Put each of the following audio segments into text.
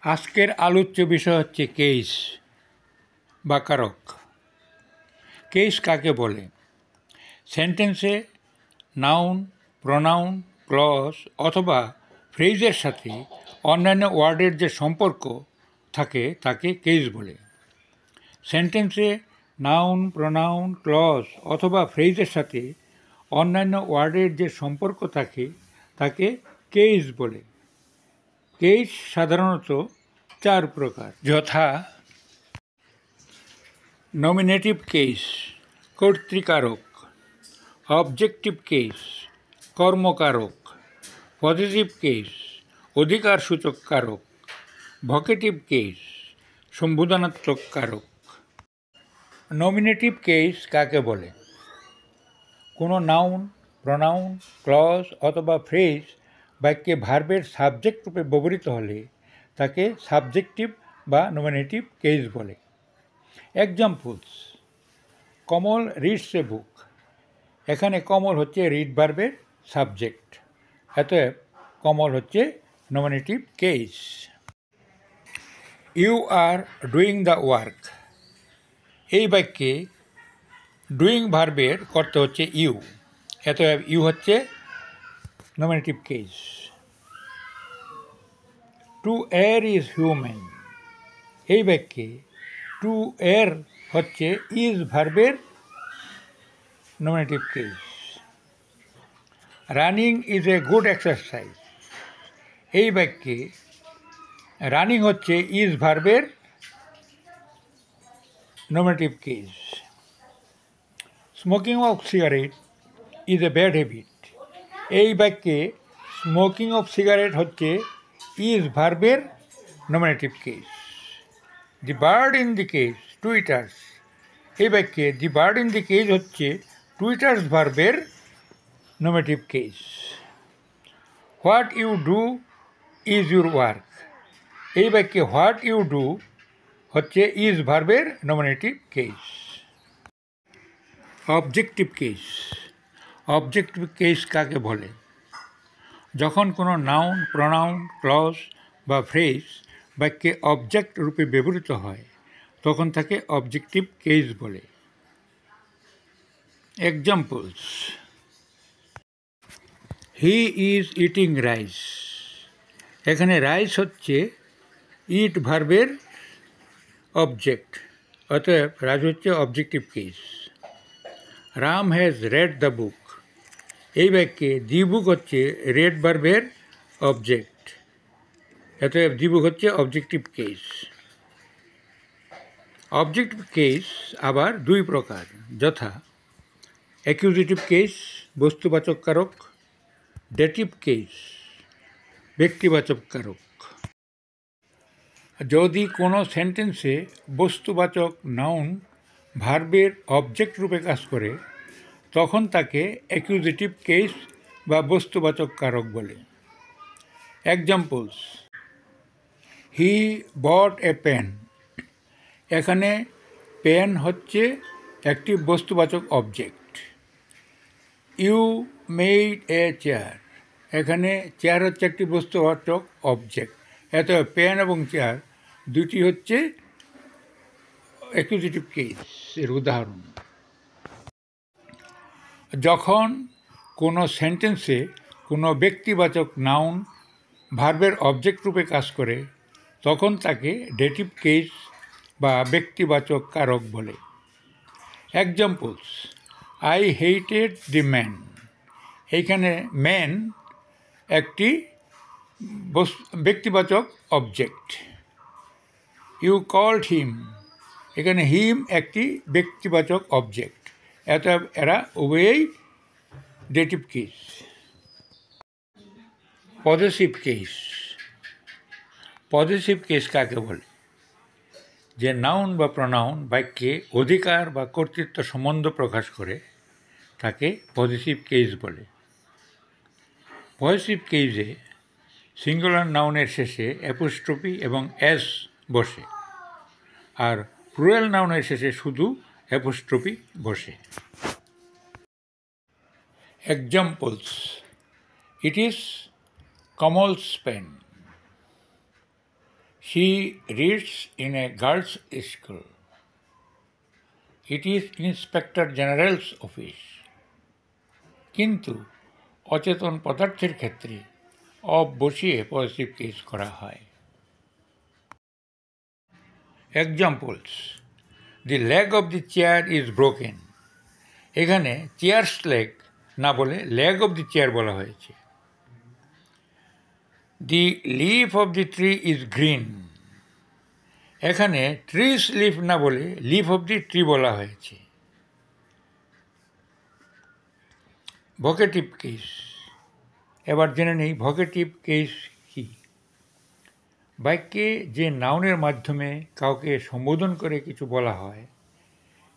আজকের আলোচ্য বিষয় হচ্ছে কেস বা কারক। কেস কাকে বলে? সেন্টেন্সে নাউন, প্রোনাউন, ক্লজ অথবা ফ্রেজের সাথে অন্যান্য ওয়ার্ডের যে সম্পর্ক থাকে তাকে কেস বলে। সেন্টেন্সে নাউন, প্রোনাউন, ক্লজ অথবা ফ্রেজের সাথে অন্যান্য ওয়ার্ডের যে সম্পর্ক থাকে তাকে কেস বলে। কেস সাধারণত 4 প্রকার, যথা নমিনেটিভ কেস কর্তৃকারক, অবজেক্টিভ কেস কর্মকারক, পজিটিভ কেস অধিকারসূচক কারক, ভোকেটিভ কেস সম্বোধনাত্মক কারক। নমিনেটিভ কেস কাকে বলে? কোনো নাউন, প্রোনাউন, ক্লজ অথবা ফ্রেজ বাক্যে ভার্বের সাবজেক্ট রূপে ব্যবহৃত হলে তাকে সাবজেক্টিভ বা নমিনেটিভ কেস বলে। Examples: Kamal reads a book. এখানে কমল হচ্ছে রিড ভার্বের সাবজেক্ট, অতএব কমল হচ্ছে nominative case. You are doing the work. এই বাক্যে ডুইং ভার্বের কর্তা হচ্ছে ইউ, অতএব ইউ হচ্ছে nominative case. To err is human. এই বাক্যে টু এর হচ্ছে ইজ ভার্বের nominative case. Running is a good exercise. এই বাক্যে রানিং হচ্ছে ইজ ভার্বের nominative case. Smoking of cigarette is a bad habit. এই বাক্যে স্মোকিং অফ সিগারেট হচ্ছে ইজ ভার্বের nominative case. The bird in the cage twitters. এই বাক্যে the bird in the cage হচ্ছে টুইটার্স ভার্বের nominative case. What you do is your work. এই বাক্যে হোয়াট ইউ ডু হচ্ছে ইজ ভার্বের nominative case. Objective case. Objective case কাকে বলে? যখন কোনো নাউন, প্রোনাউন, ক্লজ বা ফ্রেজ বাক্যে অবজেক্ট রূপে ব্যবহৃত হয় তখন তাকে অবজেক্টিভ কেস বলে। Examples: he is eating rice. এখানে রাইস হচ্ছে ইট ভার্বের অবজেক্ট, অতএব রাইস হচ্ছে objective case. Ram has red the book. এই বাক্যে দি বুক হচ্ছে রেড ভার্বের অবজেক্ট, অতএব দি বুক হচ্ছে অবজেক্টিভ কেস। অবজেক্টিভ কেস আবার 2 প্রকার, যথা অ্যাকিউজিটিভ কেস বস্তুবাচক কারক, ডেটিভ কেস ব্যক্তিবাচক কারক। যদি কোনো সেন্টেন্সে বস্তুবাচক নাউন ভার্বের অবজেক্ট রূপে কাজ করে তখন তাকে অ্যাকিউজিটিভ কেস বা বস্তুবাচক কারক বলে। Examples: he bought a pen. এখানে পেন হচ্ছে একটি বস্তুবাচক object. You made a chair. এখানে চেয়ার হচ্ছে একটি বস্তুবাচক অবজেক্ট, এত পেন এবং চেয়ার দুটি হচ্ছে অ্যাকিউজিটিভ কেস এর উদাহরণ। যখন কোনো সেন্টেন্সে কোনো ব্যক্তিবাচক নাউন ভার্বের অবজেক্ট রূপে কাজ করে তখন তাকে ডেটিভ কেস বা ব্যক্তিবাচক কারক বলে। Examples: I hated the man. এইখানে ম্যান একটি ব্যক্তিবাচক অবজেক্ট। You called him. এখানে হিম একটি ব্যক্তিবাচক অবজেক্ট, এরা উভয়েই dative case. Possessive case. Possessive case কাকে বলে? যে নাউন বা প্রোনাউন বাক্যে অধিকার বা কর্তৃত্ব সম্বন্ধ প্রকাশ করে তাকে পজেসিভ কেস বলে। পজেসিভ কেসে সিঙ্গুলার নাউনের শেষে অ্যাপোস্ট্রফি এবং এস বসে, আর প্লুরাল নাউনের শেষে শুধু অ্যাপোস্ট্রফি বসে। Examples: it is Kamal's pen. She reads in a girls' school. It is Inspector General's office. কিন্তু অচেতন পদার্থের ক্ষেত্রে অফ বসিয়ে পজিটিভ কেস করা হয়। Examples: the leg of the chair is broken. এখানে চেয়ারস লেগ না বলে লেগ অফ দি চেয়ার বলা হয়েছে। The leaf of the tree is green. এখানে ট্রিস লিফ না বলে লিফ অফ দি ট্রি বলা হয়েছে। Vocative case. এবার জেনে নেই ভোকেটিভ কেস কি। বাক্যে যে নাউনের মাধ্যমে কাউকে সম্বোধন করে কিছু বলা হয়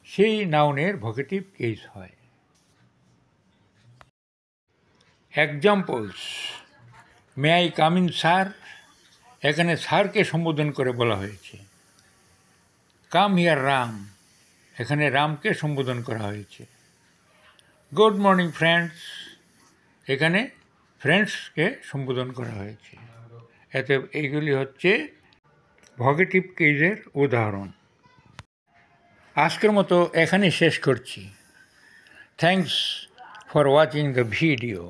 সেই নাউনের ভোকেটিভ কেস হয়। Examples: may I come in sir. এখানে স্যারকে সম্বোধন করে বলা হয়েছে। Come here Ram. এখানে রামকে সম্বোধন করা হয়েছে। Good morning friends. এখানে ফ্রেন্ডসকে সম্বোধন করা হয়েছে। এতে এইগুলি হচ্ছে ভোকেটিভ কেসের উদাহরণ। আজকের মতো এখানেই শেষ করছি। Thanks for watching the video.